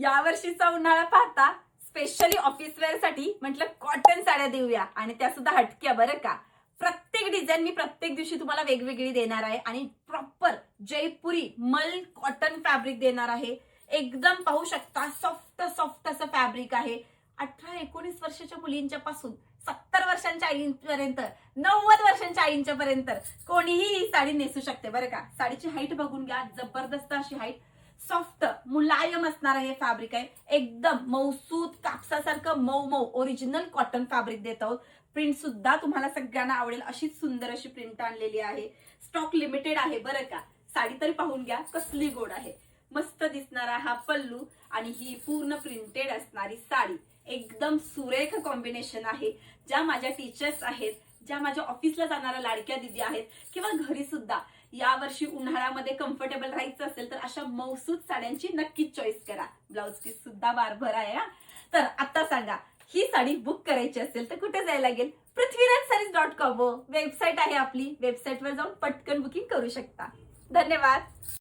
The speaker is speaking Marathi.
यावर्षीचा उन्हाळा पाहता स्पेशली ऑफिस वेअर साठी म्हटलं कॉटन साड्या देऊया आणि त्या सुद्धा हटक्या बरं का. प्रत्येक डिझाईन मी प्रत्येक दिवशी तुम्हाला वेगवेगळी देणार आहे आणि प्रॉपर जयपुरी मल कॉटन फॅब्रिक देणार आहे. एकदम पाहू शकता सॉफ्ट सॉफ्ट असं फॅब्रिक आहे. 18-19 वर्षाच्या मुलींच्या पासून 70 वर्षांच्या आईंपर्यंत 90 वर्षांच्या आईंच्या पर्यंत कोणीही ही साडी नेसू शकते बरं का. साडीची हाईट बघून घ्या, जबरदस्त अशी हाईट, सॉफ्ट मुलायम असणार हे फॅब्रिक आहे. एकदम मऊसूत कापसासारखं मऊ मऊ ओरिजिनल कॉटन फॅब्रिक देत आहोत. प्रिंट सुद्धा तुम्हाला सगळ्यांना आवडेल अशीच सुंदर अशी प्रिंट आणलेली आहे. स्टॉक लिमिटेड आहे बरं का. साडी तरी पाहून घ्या कसली गोड आहे. मस्त दिसणारा हा पल्लू आणि ही पूर्ण प्रिंटेड असणारी साडी एकदम सुरेख कॉम्बिनेशन आहे. ज्या माझ्या टीचर्स आहेत, ज्या माझ्या ऑफिसला जाणाऱ्या लाडक्या दिदी आहेत किंवा घरी सुद्धा यावर्षी उन्हाळ्यामध्ये कम्फर्टेबल राहायचं असेल तर अशा मौसूद साड्यांची नक्कीच चॉईस करा. ब्लाउज पीस सुद्धा बारभर आहे हा. तर आता सांगा ही साडी बुक करायची असेल तर कुठे जायला लागेल? prithvirajsarees.com वेबसाईट आहे आपली. वेबसाईटवर जाऊन पटकन बुकिंग करू शकता. धन्यवाद.